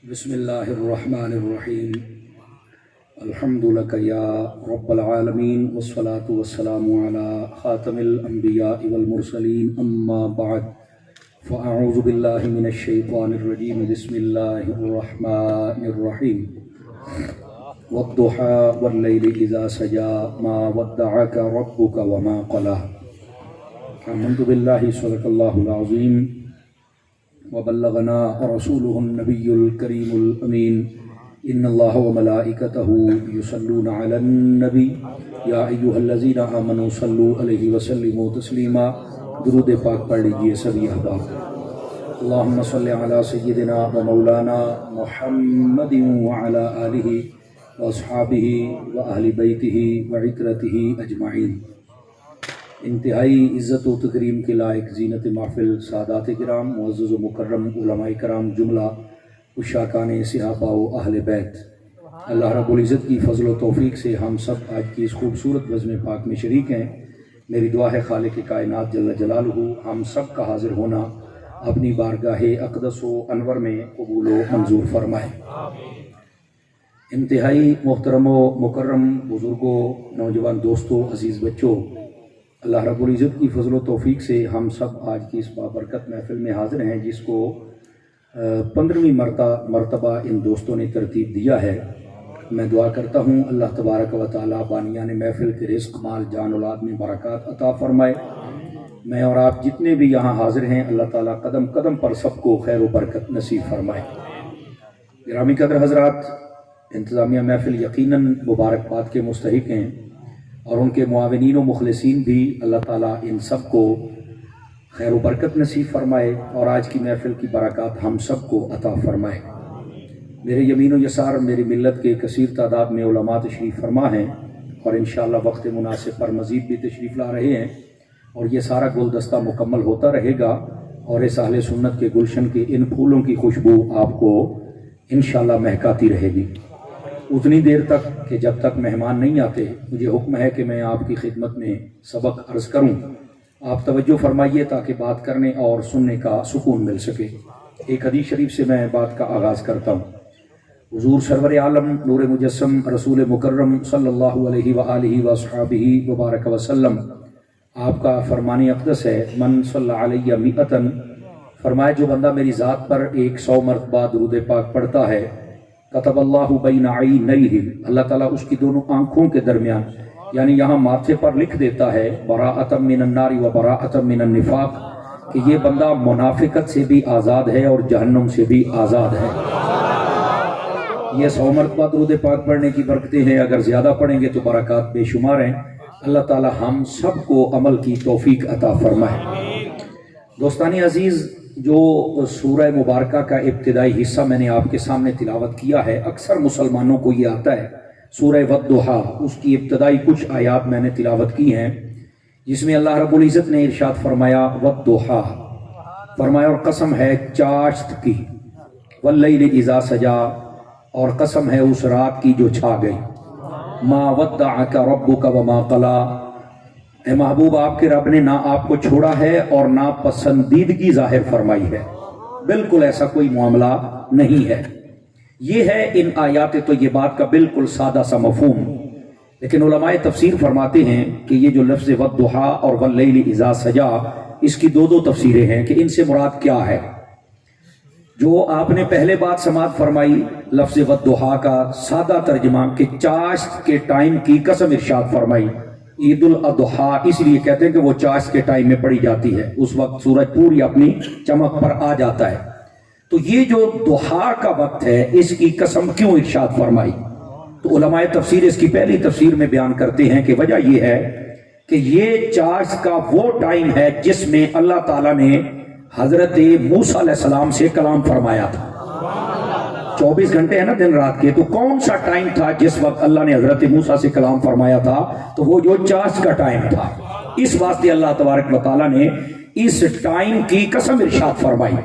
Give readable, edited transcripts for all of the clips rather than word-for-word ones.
بسم اللہ الرحمن الرحیم الحمد لک یا رب العالمین والصلاة والسلام علی خاتم الانبیاء والمرسلین اما بعد فاعوذ باللہ من الشیطان الرجیم بسم اللہ الرحمن الرحیم والضحى واللیل اذا سجا ما ودعک ربک وما قلى آمنت باللہ صدق اللہ العظیم وبلغنا رسوله النبی الکریم الامین ان اللہ وملائکتہ یصلون علی النبی یا ایہا الذین آمنوا صلوا علیہ وسلموا تسلیما۔ درود پاک پڑھ لیجئے سبھی احباب۔ اللہم صل علی سیدنا و مولانا محمد وعلی آلہ واصحابہ واہل بیتہ وعترتہ اجمعین۔ انتہائی عزت و تکریم کے لائق زینت محفل سادات کرام، معزز و مکرم علماء کرام، جملہ عشاقان صحابہ و اہل بیت، اللہ رب العزت کی فضل و توفیق سے ہم سب آج کی اس خوبصورت بزم پاک میں شریک ہیں۔ میری دعا ہے خالق کائنات جل جلالہ ہم سب کا حاضر ہونا اپنی بارگاہ اقدس و انور میں قبول و منظور فرمائے۔ انتہائی محترم و مکرم بزرگوں، نوجوان دوستوں، عزیز بچوں، اللہ رب العزت کی فضل و توفیق سے ہم سب آج کی اس بابرکت محفل میں حاضر ہیں، جس کو 15ویں مرتبہ ان دوستوں نے ترتیب دیا ہے۔ میں دعا کرتا ہوں اللہ تبارک و تعالیٰ بانیان محفل کے رزق، مال، جان، اولاد میں برکات عطا فرمائے۔ میں اور آپ جتنے بھی یہاں حاضر ہیں، اللہ تعالیٰ قدم قدم پر سب کو خیر و برکت نصیب فرمائے۔ گرامی قدر حضرات، انتظامیہ محفل یقیناً مبارکباد کے مستحق ہیں، اور ان کے معاونین و مخلصین بھی اللہ تعالیٰ ان سب کو خیر و برکت نصیب فرمائے اور آج کی محفل کی برکات ہم سب کو عطا فرمائے۔ میرے یمین و یسار میری ملت کے کثیر تعداد میں علماء تشریف فرما ہیں، اور انشاءاللہ وقت مناسب پر مزید بھی تشریف لا رہے ہیں، اور یہ سارا گلدستہ مکمل ہوتا رہے گا، اور اس اہل سنت کے گلشن کے ان پھولوں کی خوشبو آپ کو انشاءاللہ مہکاتی رہے گی اتنی دیر تک کہ جب تک مہمان نہیں آتے۔ مجھے حکم ہے کہ میں آپ کی خدمت میں سبق عرض کروں، آپ توجہ فرمائیے تاکہ بات کرنے اور سننے کا سکون مل سکے۔ ایک حدیث شریف سے میں بات کا آغاز کرتا ہوں۔ حضور سرور عالم نور مجسم رسول مکرم صلی اللہ علیہ وآلہ وصحبہ وبارک وسلم، آپ کا فرمان اقدس ہے، من صلی علیہ مئتن، فرمائے جو بندہ میری ذات پر 100 مرتبہ درود پاک پڑھتا ہے، کتب اللہ بین عینیہ، اللہ تعالیٰ اس کی دونوں آنکھوں کے درمیان، یعنی یہاں ماتھے پر لکھ دیتا ہے، براءۃ من النار و براءۃ من النفاق، کہ یہ بندہ منافقت سے بھی آزاد ہے اور جہنم سے بھی آزاد ہے۔ یہ 100 مرتبہ درود پاک پڑھنے کی برکتیں ہیں، اگر زیادہ پڑھیں گے تو برکات بے شمار ہیں۔ اللہ تعالیٰ ہم سب کو عمل کی توفیق عطا فرمائے۔ دوستانی عزیز، جو سورہ مبارکہ کا ابتدائی حصہ میں نے آپ کے سامنے تلاوت کیا ہے، اکثر مسلمانوں کو یہ آتا ہے، سورہ والضحیٰ، اس کی ابتدائی کچھ آیات میں نے تلاوت کی ہیں، جس میں اللہ رب العزت نے ارشاد فرمایا والضحیٰ، فرمایا اور قسم ہے چاشت کی، واللیل اذا سجا، اور قسم ہے اس رات کی جو چھا گئی، ما ودعک ربک وما قلی، اے محبوب آپ کے رب نے نہ آپ کو چھوڑا ہے اور نہ پسندیدگی ظاہر فرمائی ہے، بالکل ایسا کوئی معاملہ نہیں ہے۔ یہ ہے ان آیات طیبات کا بالکل سادہ سا مفہوم، لیکن علماء تفسیر فرماتے ہیں کہ یہ جو لفظ والضحیٰ اور واللیل اذا سجا، اس کی دو تفسیریں ہیں کہ ان سے مراد کیا ہے۔ جو آپ نے پہلے بات سماعت فرمائی، لفظ والضحیٰ کا سادہ ترجمہ کہ چاشت کے ٹائم کی قسم ارشاد فرمائی۔ عید الاضحیٰ اس لیے کہتے ہیں کہ وہ چاشت کے ٹائم میں پڑھی جاتی ہے، اس وقت سورج پوری اپنی چمک پر آ جاتا ہے۔ تو یہ جو ضحیٰ کا وقت ہے، اس کی قسم کیوں ارشاد فرمائی؟ تو علماء تفسیر اس کی پہلی تفسیر میں بیان کرتے ہیں کہ وجہ یہ ہے کہ یہ چاشت کا وہ ٹائم ہے جس میں اللہ تعالیٰ نے حضرت موسیٰ علیہ السلام سے کلام فرمایا تھا۔ 24 گھنٹے ہیں نا دن رات کے، تو کون سا ٹائم تھا جس وقت اللہ نے حضرت موسیٰ سے کلام فرمایا تھا؟ تو وہ جو چاشت کا ٹائم تھا۔ اس واسطے اللہ تبارک و تعالیٰ نے اس ٹائم کی قسم ارشاد فرمائی،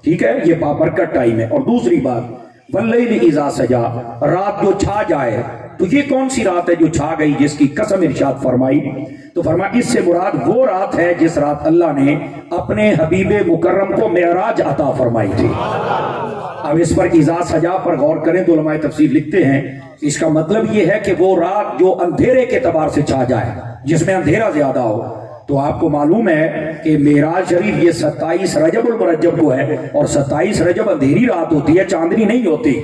ٹھیک ہے، یہ بابرکت ٹائم ہے۔ اور دوسری بات، واللیل اذا سجا، رات جو چھا جائے، تو یہ کون سی رات ہے جو چھا گئی جس کی قسم ارشاد فرمائی؟ تو فرمایا اس سے مراد وہ رات ہے جس رات اللہ نے اپنے حبیب مکرم کو معراج عطا فرمائی تھی۔ اب اس پر اذا سجا پر غور کریں تو علماء تفسیر لکھتے ہیں اس کا مطلب یہ ہے کہ وہ رات جو اندھیرے کے اعتبار سے چھا جائے، جس میں اندھیرا زیادہ ہو۔ تو آپ کو معلوم ہے کہ معراج شریف یہ 27 رجب المرجب کو ہے، اور 27 رجب اندھیری رات ہوتی ہے، چاندنی نہیں ہوتی۔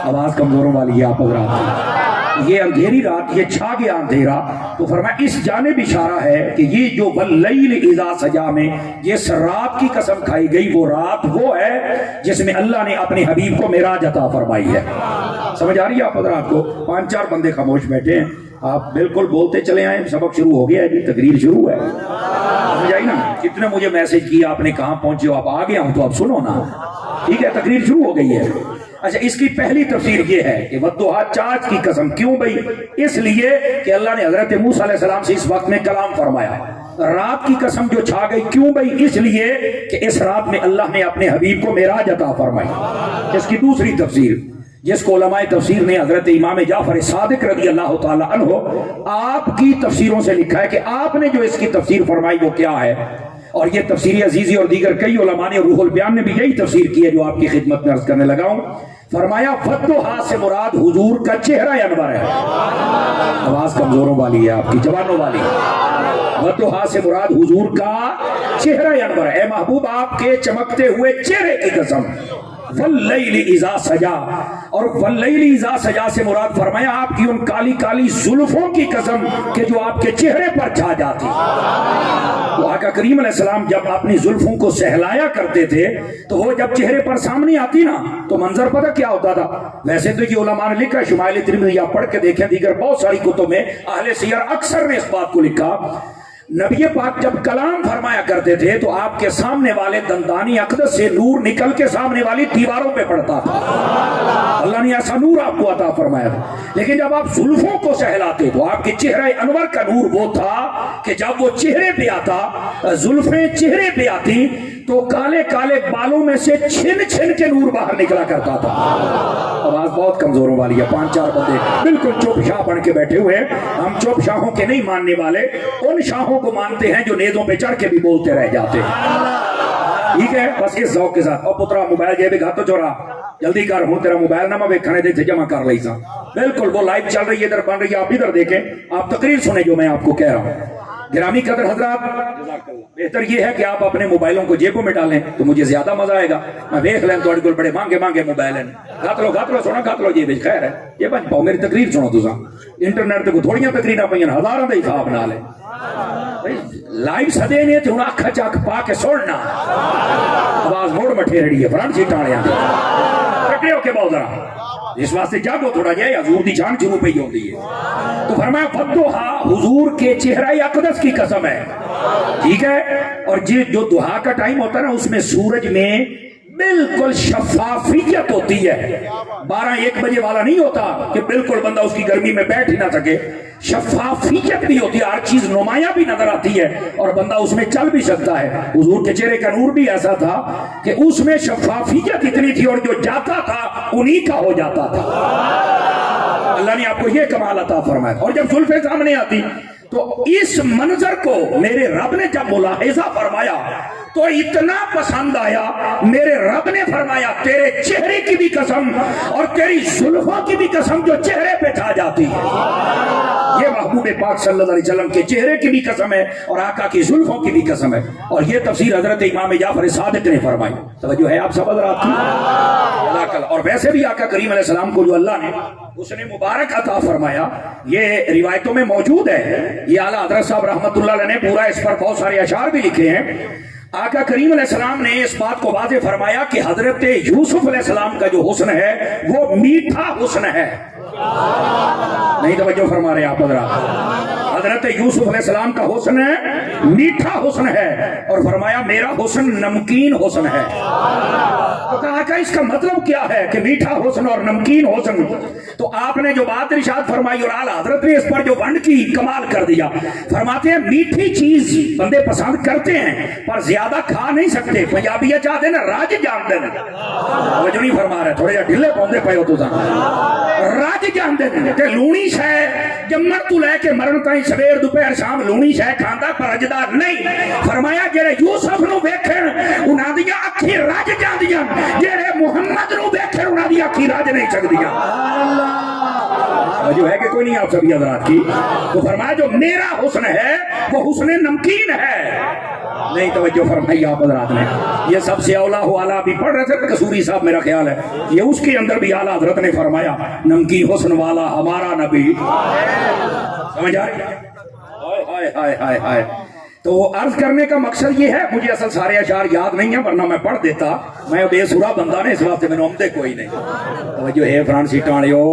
آواز کمزوروں والی ہے آپ حضرات، یہ اندھیری رات، یہ چھا گیا اندھیرا۔ تو فرمایا اس جانب اشارہ ہے کہ یہ جو واللیل اذا سجا میں جس رات کی قسم کھائی گئی، وہ رات وہ ہے جس میں اللہ نے اپنے حبیب کو معراج عطا فرمائی ہے۔ سمجھ آ رہی ہے آپ حضرات کو؟ 5-4 بندے خاموش بیٹھے ہیں، آپ بالکل بولتے چلے آئیں، سبق شروع ہو گیا ہے جی، تقریر شروع ہے، سمجھ آئی نا؟ کتنے مجھے میسج کیا آپ نے کہاں پہنچے ہو، آپ آ گیا ہوں تو آپ سنو نا، ٹھیک ہے؟ تقریر شروع ہو گئی ہے۔ اچھا، اس کی پہلی تفسیر یہ ہے کہ والضحیٰ، چاند کی قسم کیوں بھئی؟ اس لیے کہ اللہ نے حضرت موسیٰ علیہ السلام سے اس وقت میں کلام فرمایا۔ رات کی قسم جو چھا گئی کیوں بھئی؟ اس لیے کہ اس رات میں اللہ نے اپنے حبیب کو معراج عطا فرمائی۔ اس کی دوسری تفسیر جس کو علماء تفسیر نے حضرت امام جعفر صادق رضی اللہ تعالی عنہ آپ کی تفسیروں سے لکھا ہے کہ آپ نے جو اس کی تفسیر فرمائی وہ کیا ہے، اور یہ تفسیر عزیزی اور دیگر کئی علماء نے، روح البیان نے بھی یہی تفسیر کی ہے جو آپ کی خدمت میں عرض کرنے لگا ہوں۔ فرمایا والضحیٰ سے مراد حضور کا چہرہ انور ہے۔ آواز کمزوروں والی ہے آپ کی، جوانوں والی۔ والضحیٰ سے مراد حضور کا چہرہ انور ہے، اے محبوب آپ کے چمکتے ہوئے چہرے کی قسم۔ واللیل اذا سجا، اور واللیل اذا سجا سے مراد فرمایا آپ کی ان کالی کالی زلفوں کی قسم کہ جو آپ کے چہرے پر چھا جاتی۔ تو آقا کریم علیہ السلام جب اپنی زلفوں کو سہلایا کرتے تھے تو وہ جب چہرے پر سامنے آتی نا تو منظر پتہ کیا ہوتا تھا؟ ویسے تو یہ علماء نے لکھا، شمائل ترمذی آپ پڑھ کے دیکھیں، دیگر بہت ساری کتب میں اہل سیر اکثر نے اس بات کو لکھا، نبی پاک جب کلام فرمایا کرتے تھے تو آپ کے سامنے والے دندانی اقدس سے نور نکل کے سامنے والی دیواروں پہ پڑتا تھا۔ اللہ نے ایسا نور آپ کو عطا فرمایا تھا۔ لیکن جب آپ زلفوں کو سہلاتے تو آپ کے چہرے انور کا نور وہ تھا کہ جب وہ چہرے پہ آتا، زلفیں چہرے پہ آتی تو کالے کالے بالوں میں سے چھن چھن کے نور باہر نکلا کرتا تھا۔ آواز بہت کمزوروں والی ہے، 5-4 بندے بالکل چپ شاہ بن کے بیٹھے ہوئے۔ ہم چپ شاہوں کے نہیں ماننے والے، ان شاہوں کو مانتے ہیں جو نیزوں پہ چڑھ کے بھی بولتے رہ جاتے ہیں، ٹھیک ہے؟ بس اس ذوق کے ساتھ۔ اور پترا موبائل جے بھی گھاتو چورا، جلدی کر، ہوں تیرا موبائل نہ میں ویکھنے دے تھے جمع کر لئی سا۔ بالکل وہ لائیو چل رہی ہے، ادھر بن رہی ہے، آپ ادھر دیکھیں، آپ تقریر سنیں جو میں آپ کو کہہ رہا ہوں۔ گرامی قدر حضرات، بہتر یہ ہے کہ آپ اپنے موبائلوں کو جیبوں میں ڈالیں تو مجھے زیادہ مزہ آئے گا۔ میں دیکھ لیں تو اڑ بڑے مانگے مانگے موبائل ہیں، گھات لو سونا، گھات لو جی بچ، خیر ہے یہ بچ پاؤ میری تقریر سنو تساں۔ انٹرنیٹ تے کو تھوڑیاں تقریراں پئیاں، ہزاراں دے حساب نال ہے۔ لائیو سدے نے تے ہن اکھ چک پا کے سننا، آواز موڑ مٹھے رہی ہے فرنٹ سیٹ والیاں تے کٹے ہو کے بہت ذرا، اس واسطے جاگو تھوڑا جائے، حضور دی جان شروع پہ ہی ہوتی ہے۔ تو فرمایا والضحیٰ، حضور کے چہرہ اقدس کی قسم ہے، ٹھیک ہے؟ اور جو دہا کا ٹائم ہوتا ہے نا، اس میں سورج میں بالکل شفافیت ہوتی ہے، 12-1 بجے والا نہیں ہوتا کہ بالکل بندہ اس کی گرمی میں بیٹھ ہی نہ سکے، شفافیت بھی ہوتی ہے، ہر چیز نمایاں بھی نظر آتی ہے اور بندہ اس میں چل بھی سکتا ہے۔ حضور کے چہرے کا نور بھی ایسا تھا کہ اس میں شفافیت اتنی تھی اور جو جاتا تھا انہی کا ہو جاتا تھا۔ اللہ نے آپ کو یہ کمال عطا فرمایا۔ اور جب زلفیں سامنے آتی تو اس منظر کو میرے رب نے جب ملاحظہ فرمایا تو اتنا پسند آیا، میرے رب نے فرمایا تیرے چہرے کی بھی قسم اور تیری زلفوں کی بھی قسم جو چہرے پہ چھا جاتی ہے۔ یہ محبوب پاک صلی اللہ علیہ وسلم کے چہرے کی بھی قسم ہے اور آقا کی زلفوں کی بھی قسم ہے، اور یہ تفسیر حضرت امام جعفر صادق نے فرمائی۔ توجہ ہے آپ سب حضرات کی؟ اور ویسے بھی آقا کریم علیہ السلام کو جو اللہ نے حسن مبارک عطا فرمایا، یہ روایتوں میں موجود ہے۔ یہ اعلیٰ حضرت صاحب رحمت اللہ علیہ نے پورا اس پر بہت سارے اشعار بھی لکھے ہیں۔ آقا کریم علیہ السلام نے اس بات کو واضح فرمایا کہ حضرت یوسف علیہ السلام کا جو حسن ہے وہ میٹھا حسن ہے۔ نہیں توجہ فرما رہے آپ حضرات؟ حضرت یوسف علیہ السلام کا حسن ہے میٹھا حسن ہے، اور فرمایا میرا حسن نمکین حسن ہے۔ تو کہا کہ اس کا مطلب کیا ہے کہ میٹھا حسن اور نمکین حسن؟ تو آپ نے جو بات ارشاد فرمائی اور اعلیٰ حضرت نے اس پر جو ونڈ کی کمال کر دیا، فرماتے ہیں میٹھی چیز بندے پسند کرتے ہیں پر زیادہ کھا نہیں سکتے. پنجابی چاہتے ہیں نا راج جان دے، وہ جو نہیں فرما رہے، تھوڑے جا ڈھلے پوندے پے ہو تو راج جان دے کہ لونی شے جمن تو لے کے مرن تائیں سویر دوپہر شام لونی شے کھاندا پر رجدار نہیں. فرمایا جڑے یوسف نو ویکھن انہاں دی اکھی رج جاندیاں، جڑے محمد نو ویکھن انہاں دی اکھی رج نہیں سکدیاں. جو ہے کہ کوئی نہیں آپ سبھی حضرات کی. تو فرمایا جو میرا حسن ہے وہ حسن نمکین ہے. نہیں توجہ فرمائی آپ حضرات نے. یہ سب سے اولا ہو اعلیٰ بھی پڑھ رہے تھے قصوری صاحب میرا خیال ہے، یہ اس کے اندر بھی اعلیٰ حضرت نے فرمایا نمکین حسن والا ہمارا نبی. سمجھ آ رہی ہے؟ ہائے ہائے ہائے ہائے. تو عرض کرنے کا مقصد یہ ہے، مجھے اصل سارے اشعار یاد نہیں ہیں ورنہ میں پڑھ دیتا، میں بے سورا بندہ نے اس واسطے میں عمدے کوئی نہیں. توجہ ہے فرانسی ٹانیو.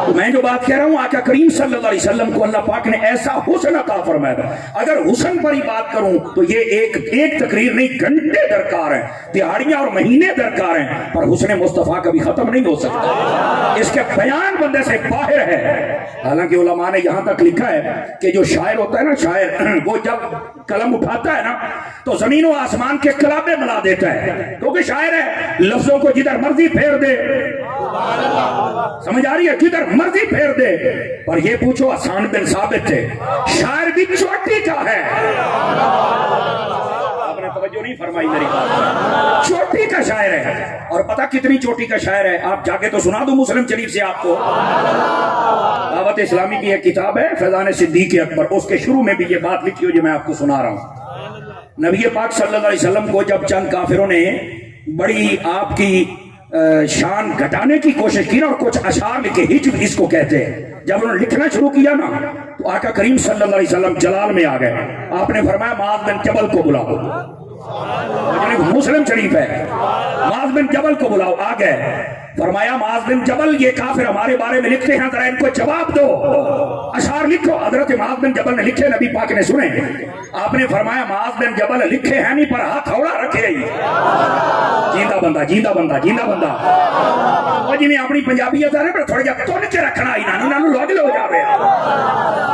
تو میں جو بات کہہ رہا ہوں آقا کریم صلی اللہ علیہ وسلم کو اللہ پاک نے ایسا حسن عطا فرمایا. اگر حسن پر ہی بات کروں تو یہ ایک تقریر نہیں، گھنٹے درکار ہیں، دہاڑیاں اور مہینے درکار ہیں، پر حسن مصطفیٰ کبھی ختم نہیں ہو سکتا. اس کے بیان بندے سے باہر ہے. حالانکہ علماء نے یہاں تک لکھا ہے کہ جو شاعر ہوتا ہے نا، شاعر وہ جب قلم اٹھاتا ہے نا تو زمین و آسمان کے کلابے ملا دیتا ہے، کیونکہ شاعر ہے، لفظوں کو جدھر مرضی پھیر دے. سمجھ آ رہی ہے؟ جدھر مرضی پھیر دے. پر یہ پوچھو حسان بن ثابت تھے، شاعر بھی چوٹی کا ہے. آپ نے توجہ نہیں فرمائی میری بات. چوٹی کا شاعر ہے. اور پتہ کتنی چوٹی کا شاعر ہے؟ آپ جا کے تو سنا دوں مسلم شریف سے آپ کو. دعوت اسلامی کی ایک کتاب ہے فیضان صدیق اکبر، اس کے شروع میں بھی یہ بات لکھی ہو جو میں آپ کو سنا رہا ہوں. نبی پاک صلی اللہ علیہ وسلم کو جب چند کافروں نے بڑی آپ کی شان گھٹانے کی کوشش کی نا، اور کچھ اشعار لکھے، ہجو اس کو کہتے ہیں، جب انہوں نے لکھنا شروع کیا نا تو آقا کریم صلی اللہ علیہ وسلم جلال میں آ گئے. آپ نے فرمایا معاذ بن جبل کو بلاؤ. مسلم شریف ہے، معاذ بن جبل کو بلاؤ. آ گئے. فرمایا معاذ بن جبل یہ کافر ہمارے بارے میں لکھتے ہیں، ذرا ان کو جواب دو، اشعار لکھو. حضرت معاذ بن جبل نے لکھے، نبی پاک نے سنے. آپ نے فرمایا معاذ بن جبل لکھے ہیں نہیں پر ہاتھ ہوڑا رکھے. جیندہ بندہ جیندہ بندہ جیندہ بندہ. اور جی میں اپنی پنجابیت ہے پر تھوڑا جا تن کے رکھنا انہوں لوگ لو جاوے.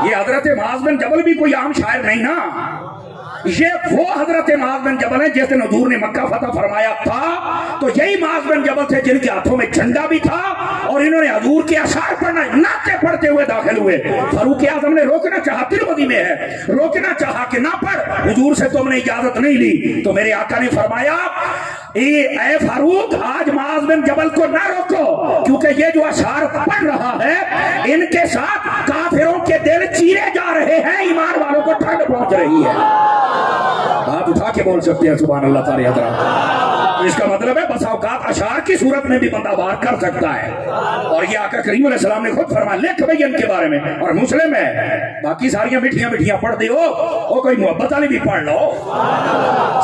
یہ حضرت معاذ بن جبل بھی کوئی عام شاعر نہیں نا، یہ وہ حضرت معاذ بن جبل ہے جس دن حضور نے مکہ فتح فرمایا تھا تو یہی معاذ بن جبل تھے جن کے ہاتھوں میں جھنڈا بھی تھا اور انہوں نے حضور کے اشعار پڑھنا نعتیں پڑھتے ہوئے داخل ہوئے. فاروق اعظم نے روکنا چاہا، ترمذی میں ہے، روکنا چاہا کہ نہ پڑھ، حضور سے تم نے اجازت نہیں لی. تو میرے آقا نے فرمایا اے فاروق آج معاذ بن جبل کو نہ روکو، کیونکہ یہ جو اشعار پڑھ رہا ہے ان کے ساتھ کافروں کے دل چیرے جا رہے ہیں، ایمان والوں کو ٹھنڈ پہنچ رہی ہے. آپ اٹھا کے بول سکتے ہیں سبحان اللہ تعالی حضرات. اس کا مطلب ہے بس اوقات اشعار کی صورت میں بھی بندہ وار کر سکتا ہے. اور یہ آقا کریم علیہ السلام نے خود فرمایا لکھ بھئی ان کے بارے میں، اور مسلم ہے. باقی ساریاں مٹھیاں مٹھیاں پڑھ دے ہو کوئی محبت والی بھی پڑھ لو.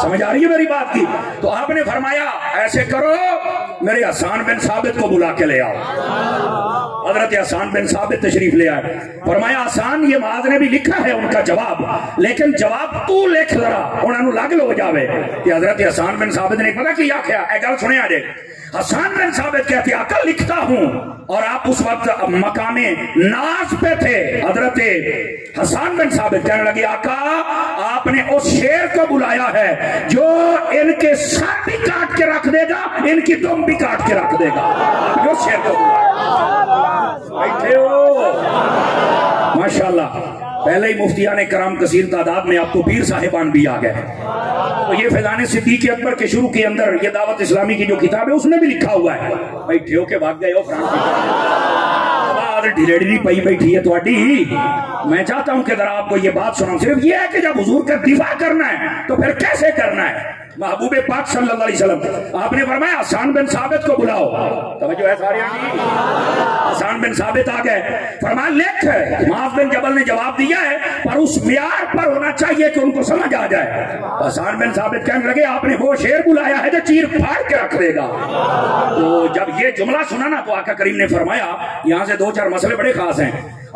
سمجھ آ رہی ہے میری بات کی؟ تو آپ نے فرمایا ایسے کرو میرے حسان بن ثابت کو بلا کے لے آؤ. حضرت حسان بن ثابت تشریف لے آئے. فرمایا حسان یہ معاذ نے بھی لکھا ہے ان کا جواب، لیکن جواب تو لکھ ذرا انہوں لگ لو جاوے. کہ حضرت حسان بن ثابت نے پتا کیا کیا اے گل سنے آجے. حسان بن ثابت کہتے ہیں آقا لکھتا ہوں، اور آپ اس وقت مقام ناز پہ تھے. حضرت حسان بن ثابت کہنے لگے آقا آپ نے اس شیر کو بلایا ہے جو ان کے سر بھی کاٹ کے رکھ دے گا، ان کی دم بھی کاٹ کے رکھ دے گا. جو شیر کو بیٹھے ہو ماشاءاللہ. پہلے ہی مفتیان کرام کثیر تعداد میں آپ کو پیر صاحبان بھی آ گئے. تو یہ فیضان صدیق اکبر کے شروع کے اندر یہ دعوت اسلامی کی جو کتاب ہے اس میں بھی لکھا ہوا ہے. بھائی ٹھیو کے بھاگ گئے ہو فرانس ڈھیلے ڈھیلی پئی بیٹھی ہے تواڈی. میں چاہتا ہوں کہ ذرا آپ کو یہ بات سناؤں. صرف یہ ہے کہ جب حضور کا دفاع کرنا ہے تو پھر کیسے کرنا ہے. محبوب پاک صلی اللہ علیہ وسلم آپ نے فرمایا حسان بن ثابت کو بلاؤ. توجہ ہے سارے کی؟ حسان بن ثابت آ گئے. فرمایا لکھ. معاذ بن جبل نے جواب دیا ہے پر اس معیار پر ہونا چاہیے کہ ان کو سمجھ آ جائے. حسان بن ثابت کہنے لگے آپ نے وہ شیر بلایا ہے جو چیر پھاڑ کے رکھ دے گا. تو جب یہ جملہ سنا نا تو آقا کریم نے فرمایا یہاں سے دو چار مسئلے بڑے خاص ہیں.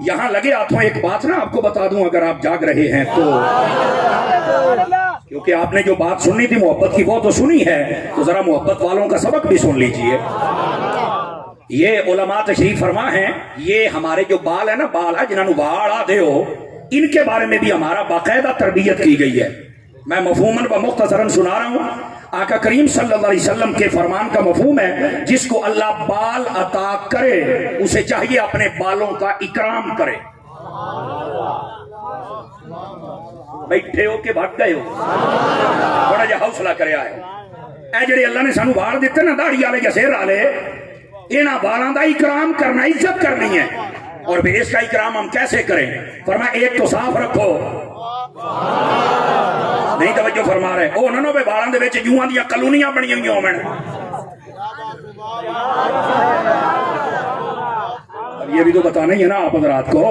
یہاں لگے ہاتھوں ایک بات نا آپ کو بتا دوں اگر آپ جاگ رہے ہیں تو، کیونکہ آپ نے جو بات سننی تھی محبت کی وہ تو سنی ہے، تو ذرا محبت والوں کا سبق بھی سن لیجئے۔ یہ علماء تشریف فرما ہیں، یہ ہمارے جو بال ہے نا، بال ہے جنہوں بال آدھے ہو، ان کے بارے میں بھی ہمارا باقاعدہ تربیت کی گئی ہے۔ میں مفہوماً و مختصراً سنا رہا ہوں۔ آقا کریم صلی اللہ علیہ وسلم کے فرمان کا مفہوم ہے، جس کو اللہ بال عطا کرے اسے چاہیے اپنے بالوں کا اکرام کرے۔ بیٹھے ہو کہ بھاگ گئے ہو؟ تھوڑا جا حوصلہ کرے آئے۔ اے جڑے اللہ نے سانو بال دیتے نا، داڑھی والے یا سیر والے، انہاں بالاں دا اکرام کرنا، عزت کرنی ہے۔ اور پھر اس کا اکرام ہم کیسے کریں؟ فرمایا ایک تو صاف رکھو، نہیں توجہ فرما رہے او نہ بے بالاں دے وچ جوئاں دیاں کالونیاں بنی ہوئی ہون۔ اب یہ بھی تو بتانا ہی ہے نا آپ حضرات کو،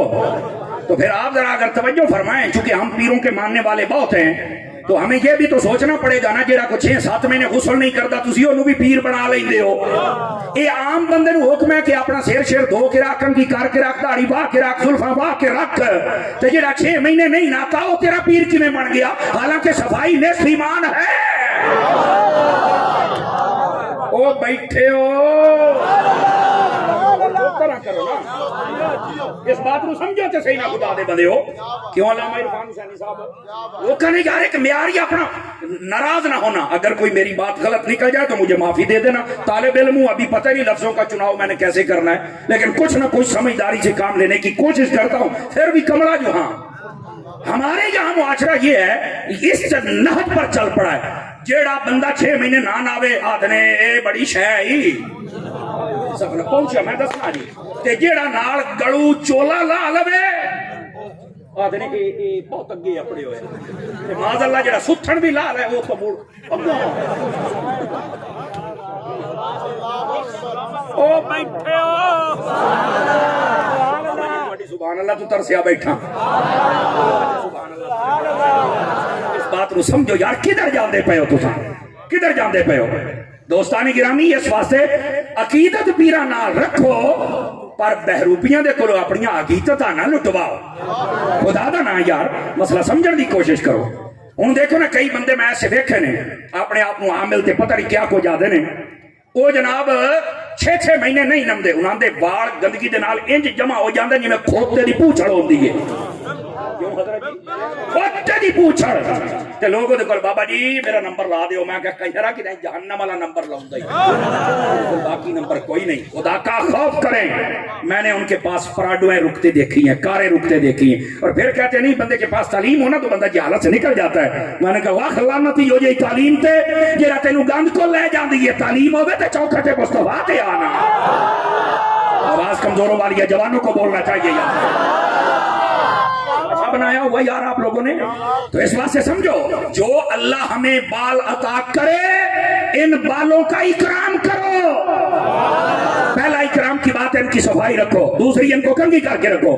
تو پھر آپ ذرا اگر توجہ فرمائیں، چونکہ ہم پیروں کے ماننے والے بہت ہیں، تو ہمیں یہ بھی تو سوچنا پڑے گا نا، جیڑا کو 6-7 مہینے غسل نہیں کرتا تسی اونوں بھی پیر بنا لیندے ہو۔ اے عام بندے نو حکم ہے کہ اپنا سیر شیر دھو کے رکھ، کنگھی کر کے رکھ، داڑھی واہ کے رکھ، زلفاں واہ کے رکھ، تے جیڑا 6 مہینے نہیں نہاتا وہ تیرا پیر کیویں بن گیا؟ حالانکہ صفائی نصف ایمان ہے۔ او بیٹھے ہو طرح کرو نا، اس بات کو سمجھو تے صحیح نہ خدا دے بندے ہو۔ کیوں علامہ عرفان حسینی صاحب وہ کہنے جا رہے کہ معیاری اپنا ناراض نہ ہونا، اگر کوئی میری بات غلط نکل جائے تو مجھے معافی دے دینا، طالب علم ہوں، ابھی پتہ نہیں لفظوں کا چناؤ میں نے کیسے کرنا ہے، لیکن کچھ نہ کچھ سمجھداری سے کام لینے کی کوشش کرتا ہوں۔ پھر بھی کمڑا جو ہاں ہمارے یہاں معاشرہ یہ ہے، اس نہج پر چل پڑا ہے، جیڑا بندہ 6 مہینے نہ ناوے آدھنے اے بڑی شے ہی سب نے پہنچا میں دسنا جی، تے جیڑا نال گڑو چولا لا لوے آدھنے اے بہت اگے اپڑے ہوئے، تے معاذ اللہ جیڑا ستھن بھی لا لے وہ تو موڑ او بیٹھے ہو سبحان اللہ تو ترسیا بیٹھا۔ اس بات کو سمجھو یار، کدھر جاندے پے ہو تساں، کدھر جاندے پے ہو؟ دوستانی گرامی، اس واسطے عقیدت پیرا نال رکھو، پر بہروپیاں دے کولو اپنی عقیدتاں نہ لٹواؤ، خدا دا نا یار مسئلہ سمجھن دی کوشش کرو۔ ہن دیکھو نا کئی بندے میں ایسے دیکھے نے اپنے آپ کو عامل تے پتہ نہیں کیا کو جاندے نے، وہ جناب 6 مہینے نہیں نمدے، انہاں دے وال گندگی دے نال انج جمع ہو جاندے جویں کھوتے دی پوچھڑ ہوندی ہے، کیوں حضرت جی کھوتے دی پوچھڑ، تے لوگ دے کول بابا جی میرا نمبر لا دیو، میں کہا کہرا کہ نہیں جہنم والا نمبر لاوندا ہی، باقی نمبر کوئی نہیں۔ خدا کا خوف کریں، میں نے ان کے پاس پراڈویں رکتے دیکھی ہیں، کاریں رکتے دیکھی ہیں، اور پھر کہتے نہیں بندے کے پاس تعلیم ہونا تو بندہ جہالت سے نکل جاتا ہے۔ میں نے کہا واہ لعنتی ہو جائے تعلیم تے جڑا تینوں گند کو لے جاندی ہے، تعلیم ہوے تے چوکھٹ مصطفیٰ تے آنا۔ آواز کمزوروں والی ہے، جوانوں کو بولنا چاہیے یار، اچھا بنایا ہوا یار آپ لوگوں نے۔ تو اس بات سے سمجھو، جو اللہ ہمیں بال عطا کرے ان بالوں کا اکرام کرو۔ پہلا اکرام کی بات ہے ان کی صفائی رکھو، دوسری ان کو کنگھی کر کے رکھو۔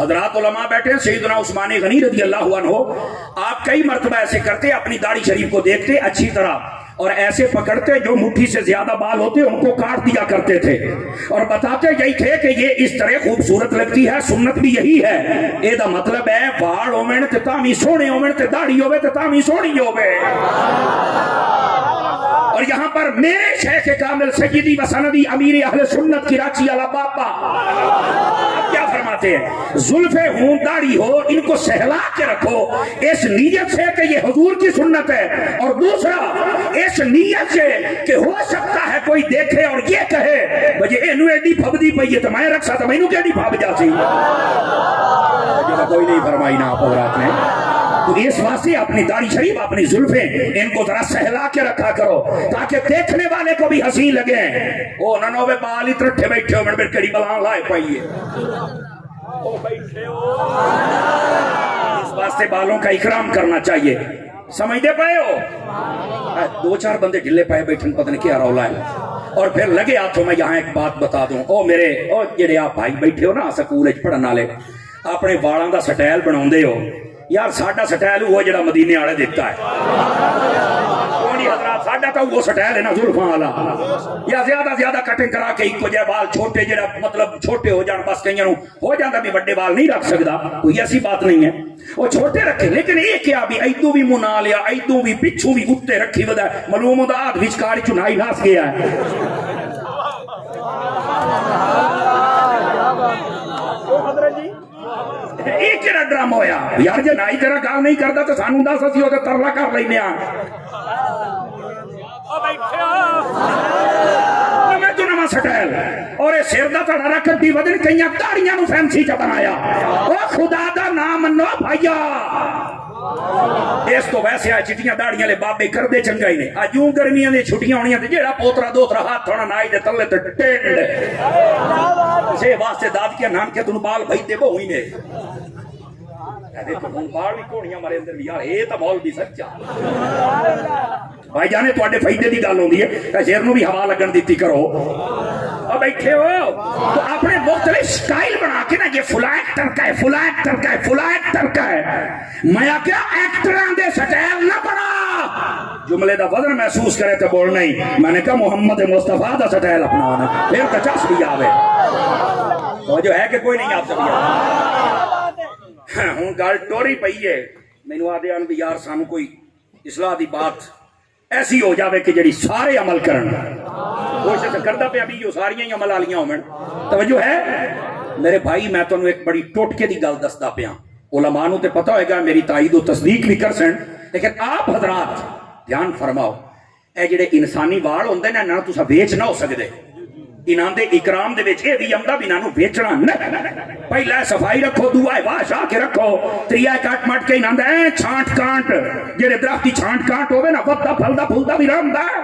حضرات علماء بیٹھے ہیں، سیدنا عثمان غنی رضی اللہ عنہ آپ کئی مرتبہ ایسے کرتے، اپنی داڑھی شریف کو دیکھتے اچھی طرح اور ایسے پکڑتے، جو مٹھی سے زیادہ بال ہوتے ان کو کاٹ دیا کرتے تھے، اور بتاتے یہی تھے کہ یہ اس طرح خوبصورت لگتی ہے، سنت بھی یہی ہے۔ اے دا مطلب ہے وال ہومن تے تامی سونے ہومن تے داڑھی ہوے تے تامی سونی ہوے۔ اور یہاں پر میرے شیخ کامل سیدی و سندی امیر اہل سنت کی راچی علی بابا کیا فرماتے ہیں؟ زلفیں ہوں داڑھی ہو ان کو سہلا کے رکھو، اس نیت سے کہ یہ حضور کی سنت ہے، اور دوسرا اس نیت سے کہ ہو سکتا ہے کوئی دیکھے اور یہ کہے بجے اینو ایڈی پھبدی پئی ہے تو میں رکھ سکتا مینوں کیڈی پھب جاسی، کوئی نہیں فرمائی نا آپ حضرات نے۔ تو اس واسطے اپنی داڑھی شریف اپنی زلفیں ان کو ذرا سہلا کے رکھا کرو تاکہ دیکھنے والے کو بھی حسین لگے۔ او ننو بے بال ہی ترٹھے بیٹھے ہو، میں کڑی بلان لائے پائیے، او بیٹھے ہو۔ اس واسطے بالوں کا اکرام کرنا چاہیے، سمجھتے پائے ہو؟ 2-4 بندے ڈھلے پائے بیٹھن پتہ نہیں کیا رولا ہے، اور پھر لگے ہاتھوں میں یہاں ایک بات بتا دوں، او میرے او جڑے آپ بھائی بیٹھے ہو نا سکول وچ پڑھن والے، اپنے والاں دا سٹائل بناؤندے ہو یار، ساڈا سٹائل وہ جڑا مدینے والے دیتا ہے، حضرات ساڈا تو وہ سٹائل ہے نا زلفاں والا یا زیادہ کٹنگ کرا کے ایک جے بال چھوٹے جڑا مطلب چھوٹے ہو جان بس کئیاں نو ہو جاندا بھی بڑے بال نہیں رکھ سکدا کوئی ایسی بات نہیں ہے وہ چھوٹے رکھے لیکن یہ کیا بھی ایدوں بھی منا لیا ایدوں بھی پچھوں بھی اتنے رکھی ودا معلوم ہوندا ہاتھ وچکار چنائی ناس گیا ہے حضرت جی ایک کہڑا ڈرامہ ہویا یار جے نائی تیرا گال نہیں کردا تو سانوں دس اسی اوتے ترلا کر لینے آ میں تو نواں سٹائل اور اے سر دا تڑا رکھ دی ودن کئیاں داڑیاں نو فینسی چ بنایا او خدا دا نام منو بھائیا اس تو ویسے آ چٹیاں داڑیاں لے بابے کردے چنگا ہی نے اجوں گرمیاں دی چھٹیاں ہونیاں تے جیڑا پوترا دوترا ہاتھ تھوڑا نائی دے تلے تے ٹینڈ سے واسطے داد کیا نام کے تن بال بھائی دے بہوئی نے کہتے تو بال بھی کونیاں مارے اندر بھی یار اے تا مول بھی سچا بھائی جانے تو اڈے فائدے دی گل ہوندی ہے تے شیر نو بھی ہوا لگن دیتی کرو اور بیٹھے ہو تو اپنے مختلف سٹائل بنا کے نا یہ فلاں ایکٹر کا ہے فلاں ایکٹر کا ہے فلاں ایکٹر کا ہے میں کیا ایکٹراں دے سٹائل نہ بنا جملے دا وزن محسوس کرے تو بولنا ہی میں نے کہا محمد مصطفیٰ دا سٹائل اپنانا پھر تو چس بھی آوے وہ جو ہے کہ کوئی نہیں آپ سبھی ہوں گل ٹوری پئی ہے مینوں آدھے آن بھی یار سانو کوئی اصلاح دی بات ایسی ہو جاوے کہ جڑی سارے عمل کرن کوشش کردا پیا بھی جو ساریاں ہی عمل والیاں ہون توجہ ہے میرے بھائی میں تانوں ایک بڑی ٹوٹکے دی گل دسدا پیا علماء نوں تے پتہ ہوئے گا میری تائید و تصدیق بھی کر سن لیکن آپ حضرات دھیان فرماؤ اے جڑے انسانی وال ہوندے نے نہ تساں ویچ نہ ہو سکدے انہاں دے اکرام دے وچ اے بھی آمدا بھی انہاں نوں بیچنا نہیں پہلا صفائی رکھو دعا واش آ کے رکھو تریا کٹ مٹ کے انہاں دے چھانٹ کانٹ جڑے درخت دی چھانٹ کانٹ ہوے نا ودا پھلدا پھولدا بھی رہندا ہے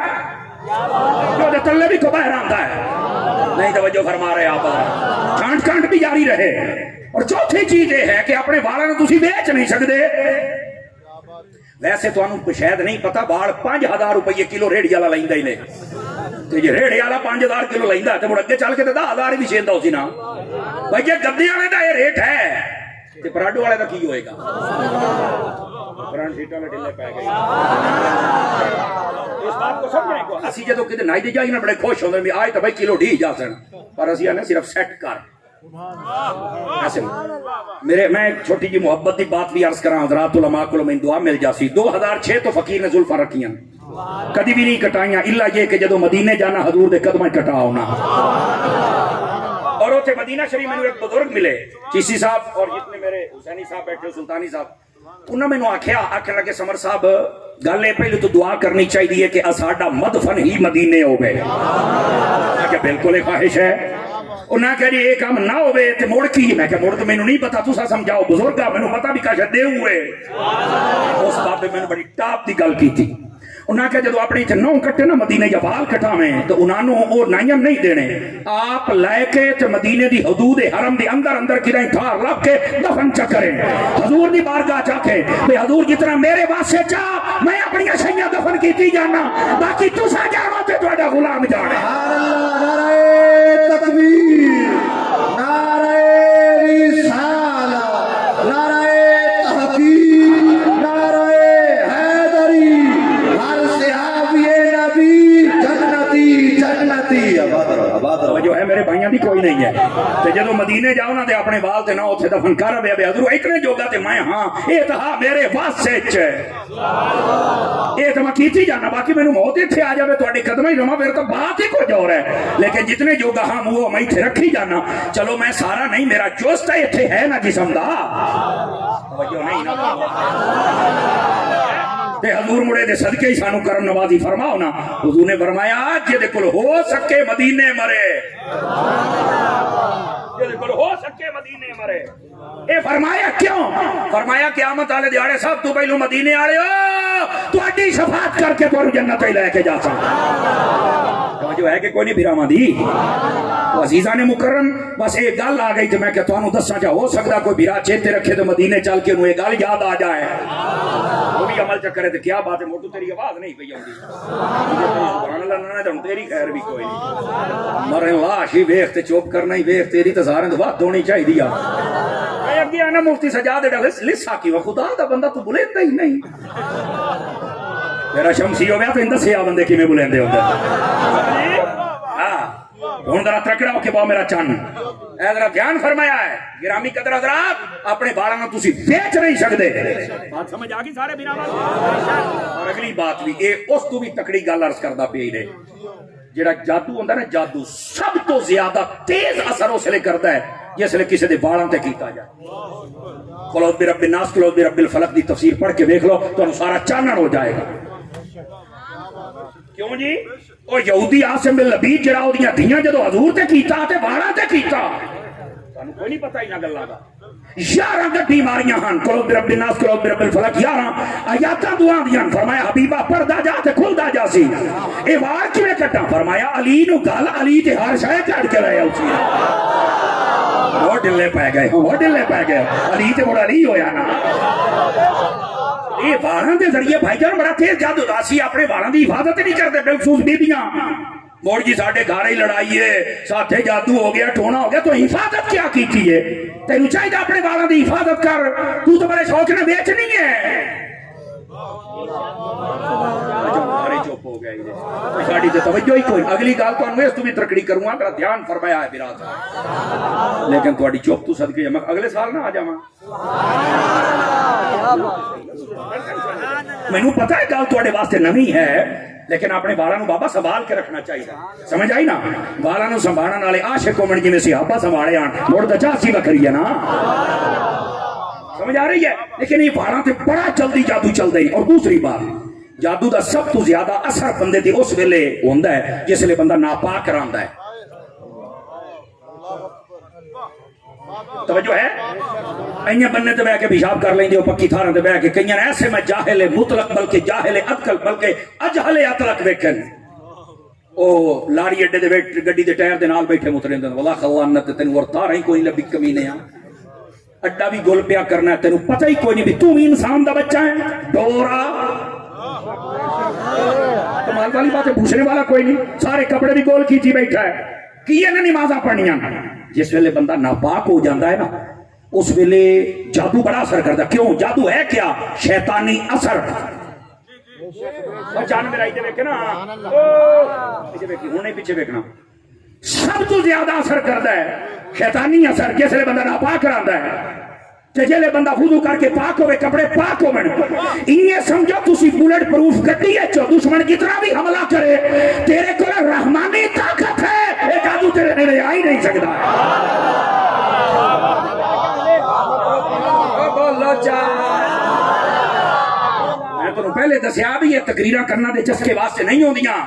جو دے تلے بھی کو باہر آندا ہے نہیں توجہ فرما رہے آپ چھانٹ کانٹ بھی جاری رہے اور چوتھی چیز یہ ہے کہ اپنے والاں نوں تسی بیچ نہیں سکدے ویسے تانوں شاید نہیں پتا بال 5000 روپے کلو ریڑھی والا لیندا ہی نے تے جے ریڑھی والا 5000 کلو لیندا تے مڑ اگے چل کے تے 10000 بھی چھیندا ہو سی نا بھائی جے گدے والے دا یہ ریٹ ہے تے پراڈو والے دا کی ہوئے گا فرنٹ سیٹاں میں ڈلے پے گئے اس بات کو سمجھائیں کو اسی جدوں کتے نائی دے جائی نا بڑے خوش ہوندے بھی آج تے بھائی کلو ڈھی جا سن پر اسی نے صرف سیٹ کر ایسے میرے میں ایک چھوٹی جی محبت دی بات بھی عرض کراں حضرات علماء کو میں دعا مل جاسی 2006 تو فقیر نے زلفاں رکھیاں کدی بھی نہیں کٹائیاں الا یہ کہ جدو مدینے جانا حضور دے قدمیں کٹا ہونا اور اوتھے مدینہ شریف میں ایک بزرگ ملے چیسی صاحب اور جتنے میرے حسینی صاحب بیٹھے سلطانی صاحب انہوں نے آکھیا آکھن لگے سمر صاحب گل ہے پہلے تو دعا کرنی چاہیے کہ ساڈا مدفن ہی مدینے ہوے کہ بالکل ایک خواہش ہے انہاں کہا جی ایک کام نہ ہوئے تے مڑ کی میں کہ مڑ تو مینوں نہیں پتا تساں سمجھاؤ بزرگا مینوں پتا بھی کاشا دے ہوئے اس بات پہ میں نے بڑی ٹاپ دی گل کی تھی انہاں کہ جدو اپنی نو کٹے نا مدینے یا بال کٹاویں تو انہاں نوں او نائم نہیں دینے آپ لے کے تے مدینے دی حدود حرم دی اندر کدیں تھار لب کے دفن چا کریں حضور دی بارگاہ چا کے بے حضور جتنا میرے واسطے چاہ میں اپنی اشیاء دفن کیتی جانا باقی تساں جانو تے تہاڈا غلام جانے نعرہ تکبیر نعرہ رسالہ نعرہ تحقیق نعرہ حیدری ہر صحابی نبی جنتی جنتی آباد رہو جو ہے میرے بھائیاں دی کوئی نہیں ہے تے جدو مدینے جاؤ نا تے اپنے وال تے نہ اوتھے دفن کر بے حضور اتنے جوگا تے میں ہاں اے تہا میرے واسطے چ اے تے میں کیتی جانا باقی مینوں موت ایتھے آ جاوے تہاڈے قدمیں ہی رواں پھر تو بات ہی کچھ اور ہے لیکن جتنے جوگا ہاں وہ میں ایتھے رکھی جانا چلو میں سارا نہیں میرا جوست ایتھے ہے نا جسم دا توجہ نہیں نا تے حضور مڑے دے صدقے ہی سانو کرم نوازی فرماؤ نا حضور نے فرمایا جے کول ہو سکے مدینے مرے جے کول ہو سکے مدینے مرے اے فرمایا کیوں فرمایا قیامت والے دیہاڑے سب تو پہلو مدینے والے ہو تہاڈی شفاعت کر کے تانوں جنت ہی لے کے جا سکاں جو ہے کہ کوئی نہیں بھراواں دی تو عزیزان مکرم بس ایک گل آ گئی تے میں کہ تانوں دساں چا ہو سکدا کوئی بھرا چیتے رکھے تو مدینے چل کے انہوں یہ گل یاد آ جائے وہ بھی عمل چکرے تو کیا بات ہے موٹو تیری آواز نہیں پئی آندی سبحان اللہ نہ تے تیری خیر بھی کوئی نہیں مرن لاش ہی ویکھ تے چپ کرنا ہی ویکھ تیری تے سارے تو بات ہونی چاہیے میں اگے آنا مفتی سجاد دا لسا کی خدا دا بندہ تو بلیندا ہی نہیں میرا شمسی ہو گیا تو اندر سے بندے کی میں بلندے ہوتے ہاں ہوں ذرا تکڑا ہو کے باؤ میرا چن اے ذرا دھیان فرمایا ہے گرامی قدر حضرات اپنے بالاں نوں تسی بیچ نہیں سکدے بات سمجھ آ گئی سارے بنا اور اگلی بات بھی اے اس تو بھی تکڑی گل عرض کردا پئی نے جڑا جادو ہوندا نا جادو سب تو زیادہ تیز اثر اس لیے کرتا ہے جس لیے کسی دے بالاں تے کیتا جائے قل برب الناس قل برب الفلق دی تفسیر پڑھ کے دیکھ لو تو سارا چانن ہو جائے گا کیوں جی او یہودی عاصم بن لبید جڑا اودیاں دھیاں جدو حضور تے کیتا تے بالاں تے کیتا سانو کوئی نہیں پتہ انہاں گلاں دا 11 بیماریاں ہن قل برب الناس قل برب الفلق 11 آیاتاں دعاں دیاں فرمایا حبیبا پردہ جا تے کھلدا جا سی اے وار کیویں کٹا فرمایا علی نو گل علی تے ہر شے کٹ کے لے اسی وہ ڈلے پہ گئے علی تے بڑا علی ہویا نا یہ واراں دے ذریعے بھائی جان بڑا تیز جادو داسی اپنے واراں دی حفاظت نہیں کرتے بالخصوص بیبیاں موڑ جی ساڈے گھر ہی لڑائی ہے ساتھے جادو ہو گیا ٹونا ہو گیا تو حفاظت کیا کیتی ہے تینوں چاہیے اپنے واراں دی حفاظت کر تو بڑے شوق نہ بیچنی ہے چپ ہو گیا ساڈی تے توجہ ہی کوئی اگلی گل تانوں اس تو بھی ترکڑی کروں گا میرا دھیان فرمایا ہے برادر لیکن تہاڈی چپ تو صدقے میں اگلے سال نہ آ جاواں مینوں پتہ ہے گل تہاڈے واسطے نویں ہے لیکن اپنے بالاں نوں بابا سنبھال کے رکھنا چاہیے سمجھ آئی نا بالاں نوں سنبھالن والے عاشق ہومن جویں صحابہ سنبھالے ہن مڑ تے چاسی وکھری ہے نا سمجھ آ رہی ہے لیکن یہ بالاں تے بڑا جلدی جادو چلدا ہے اور دوسری بات جادو دا سب تو زیادہ اثر بندے تے اس ویلے ہوندا ہے جس ویلے بندہ ناپاک رہندا ہے توجہ ہے اینے بننے تے بیٹھ کے پیشاب کر لیندے ہو پکی تھاراں تے بیٹھ کے کئیاں ایسے میں جاہل مطلق بلکہ جاہل اطلق بلکہ اجہل اطلق ویکھن او لاری اڈے دے وچ گڈی دے ٹائر دے نال بیٹھے مترندے واللہ خلانت تینوں اور تار ہی کوئی لبی کمینے آ اڈا بھی گول پیا کرنا ہے تینوں پتہ ہی کوئی نہیں بھی تو بھی انسان دا بچہ ہے ڈورا کمال والی بات ہے پوچھنے والا کوئی نہیں سارے کپڑے بھی گول کیتی بیٹھا ہے کیے نہ نمازاں پڑھنیاں جس ویلے بندہ ناپاک ہو جاتا ہے نا اس ویلے جادو بڑا اثر کرتا ہے کیوں جادو ہے کیا شیطانی اثر جان میرا ادھر ویکھے نا ہوں پیچھے ویکھنا سب تو زیادہ اثر کرتا ہے شیطانی اثر جس ویلے بندہ ناپاک رہتا ہے جیلے بندہ وضو کر کے پاک ہوئے کپڑے پاک ہوئے انہیں سمجھو تسی بولٹ پروف گڈی ہے جو دشمن کتنا بھی حملہ کرے تیرے کو رحمانی طاقت ہے ایک آدھو تیرے نیڑے آ ہی نہیں سکتا میں تو پہلے دسیا بھی یہ تقریرہ کرنا دے چسکے واسطے نہیں ہوندیاں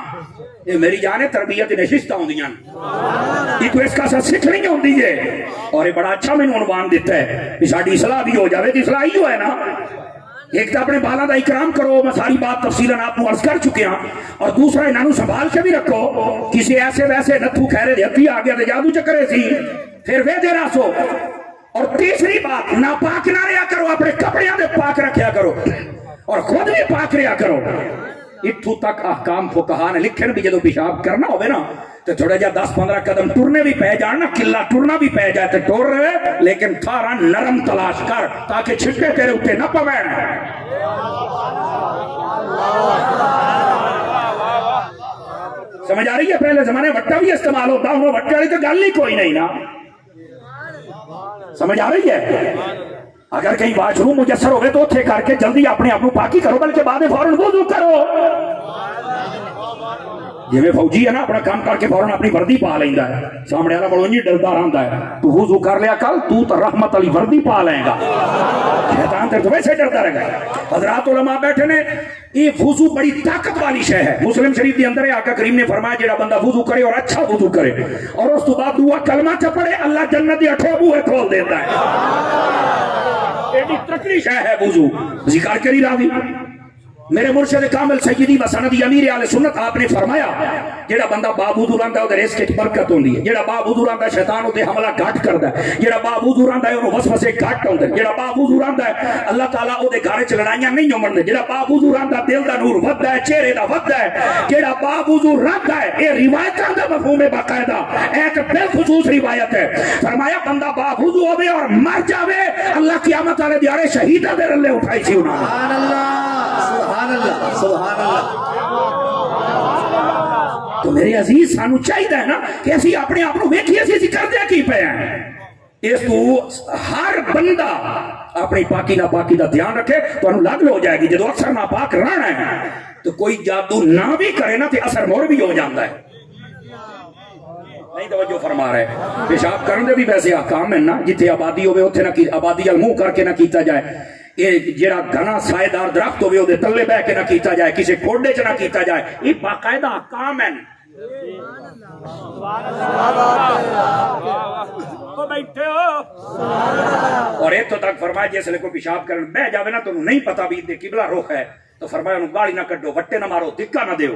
یہ میری جانے تربیت نشستہ ہوندیاں یہ تو اس کا سا سکھ نہیں ہوندی ہے اور یہ بڑا اچھا میں نے عنوان دیتا ہے کہ ساڑی اصلاح بھی ہو جاوے تو اصلاح ہی ہو ہے نا ایک تو اپنے بالا دا اکرام کرو میں ساری بات تفصیلاً آپ کو عرض کر چکے ہیں اور دوسرا انہوں سنبھال کے بھی رکھو کسی ایسے ویسے نتھو خیرے دیتی آگیا دے جادو چکرے سی پھر وے دے راسو اور تیسری بات ناپاک نہ رہا کرو اپنے کپڑیاں دے پاک رکھیا کرو اور خود بھی پاک رہا کرو اتھو تک احکام فقہا نے لکھن بھی جدو پیشاب کرنا ہوئے نا تو تھوڑا جا 10-15 قدم ٹرنے بھی پہ جانا قلعہ ٹرنا بھی پہ جائے تو ٹور رہے لیکن تھارا نرم تلاش کر تاکہ چھٹے تیرے اٹھے نہ پوین سمجھ آ رہی ہے پہلے زمانے وٹا بھی استعمال ہوتا ہوں وٹے والی تو گل ہی کوئی نہیں نا سمجھ آ رہی ہے اگر کہیں واش روم مجسر ہوئے تو تھے کر کے جلدی اپنے آپ کو پاکی کرو بلکہ بعد فوراً وضو کرو جی میں فوجی ہے نا اپنا کام کر کے فوراً اپنی وردی پا لیندا ہے سامنے والا بڑوں جی ڈردا رہندا ہے تو وضو کر لیا کل تو رحمت علی وردی پا لے گا شیطان تیرے تو ویسے ڈرتا رہے گا حضرات علماء بیٹھے نے یہ وضو بڑی طاقت والی شے ہے مسلم شریف کے اندر آقا کریم نے فرمایا جڑا بندہ وضو کرے اور اچھا وضو کرے اور اس تو بعد دعا کلمہ چ پڑھے اللہ جنت دی اٹھو بوئے کھول دیتا ہے ایڈی تکڑی شے ہے وضو ذکر کری راضی میرے مرشد کامل سیدی و سندی امیر اہل سنت آپ نے فرمایا جڑا بندہ باوضو رہندا ہے رزق وچ برکت ہوندی ہے جڑا باوضو رہندا ہے شیطان تے حملہ گھٹ کردا ہے جڑا باوضو رہندا ہے اونوں وسوسے گھٹ ہوندے جڑا باوضو رہندا ہے اللہ تعالیٰ او دے گھر وچ لڑائیاں نہیں ہوندے جڑا باوضو رہندا دل دا نور وددا ہے چہرے دا وددا ہے جڑا باوضو رہندا ہے اے روایتاں دا مفہوم ہے باقاعدہ ایک بالخصوص روایت ہے فرمایا بندہ باوضو ہوے اور مر جاوے اللہ قیامت والے دیارے شہیداں دے رلے اٹھائی سی انہاں نے سبحان اللہ سبحان اللہ سبحان اللہ تو میرے عزیز سانو چاہیے نا کہ اسی اپنے آپ کو ویکھیے اسی کردے کی پے ہیں اس تو ہر بندہ اپنی پاکی نہ پاکی دا دھیان رکھے تو انہوں لگ ہو جائے گی جدو اکثر نہ پاک رہنا ہے تو کوئی جادو نہ بھی کرے نا تو اثر مور بھی ہو جاتا ہے نہیں توجہ فرما رہے پیشاب کرن دے بھی ویسے احکام ہیں نا جتھے آبادی ہوئے اتھے نہ آبادی منہ کر کے نہ کیتا جائے یہ جڑا گھنا سائے دار درخت ہوئے وہ تلے بہ کے نہ کیتا جائے کسی کھوڈے چ نہ کیتا جائے یہ باقاعدہ احکام ہیں اور ایتھوں تک فرمایا جس لے کو پیشاب کرن بہ جاوے نا تو نہیں پتا بھی دے قبلہ رخ ہے تو فرمایا انہوں گالی نہ کڈو وٹے نہ مارو دکا نہ دیو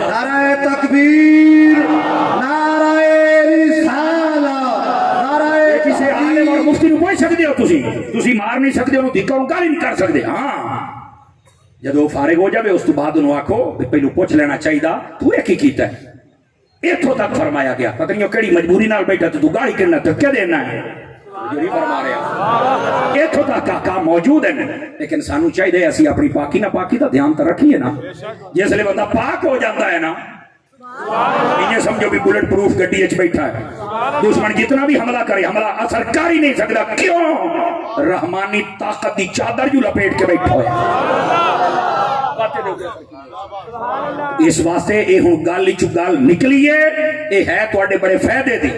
نعرہ تکبیر نعرہ رسالہ نعرہ کسی عالم اور مفتی نو پوچھ سکتے ہو تسی مار نہیں سکتے انہوں دھکا انہوں گالی نہیں کر سکتے ہاں جدو فارغ ہو جاوے اس تو بعد انہوں آکھو پہلو پوچھ لینا چاہیے تو ایک ہی کیتا ہے ایتھوں تک فرمایا گیا پتہ نہیں کیڑی مجبوری نال بیٹھا تو گالی کرنا تو کیا دینا ہے جو نہیں فرما رہے ایتھوں تک کام موجود ہے لیکن سانو چاہیے اسی اپنی پاکی نہ پاکی دا دھیان تو رکھیے نا جس لئے بندہ پاک ہو جاتا ہے نا انہیں سمجھو بھی بلٹ پروف گڈی اچ بیٹھا ہے دشمن جتنا بھی حملہ کرے حملہ اثر کر ہی نہیں سکتا کیوں رحمانی طاقت دی چادر جو لپیٹ کے بیٹھا ہے اس واسطے اے ہن گل چ گل نکلی ہے اے ہے تواڈے بڑے فائدے دی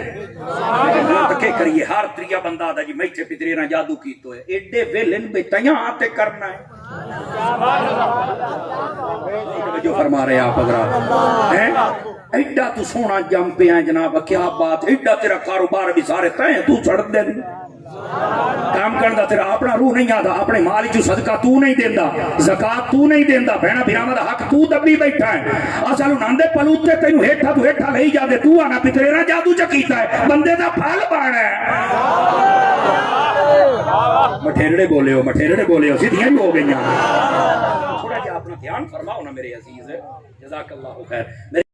تکے کریے ہر تریا بندہ دا جی میٹھے پتری نہ جادو کیتو ہے ایڈے ویلن بیتیاں آتے کرنا ہے جو فرما رہے آپ حضرات ایڈا تو سونا جم پہ ہیں جناب کیا بات ایڈا تیرا کاروبار بھی سارے تہیں تو چھڑ دے کام کرنا تیرا اپنا روح نہیں آتا اپنے مال جو صدقہ تو نہیں دیندہ زکاة تو نہیں دیندہ بہنا بھیرامہ دا حق تو دبی بیٹھا ہے اصلو ناندے پلوتے تینو ہیٹھا تو ہیٹھا لئی جا دے تو آنا پترینا جادو چکیتا ہے بندے دا پھل بانا ہے مٹھیرڑے بولے ہو سیدھیاں بھی ہو گئی تھوڑا جا اپنا دھیان فرماؤ نا میرے عزیز جزاک اللہ خیر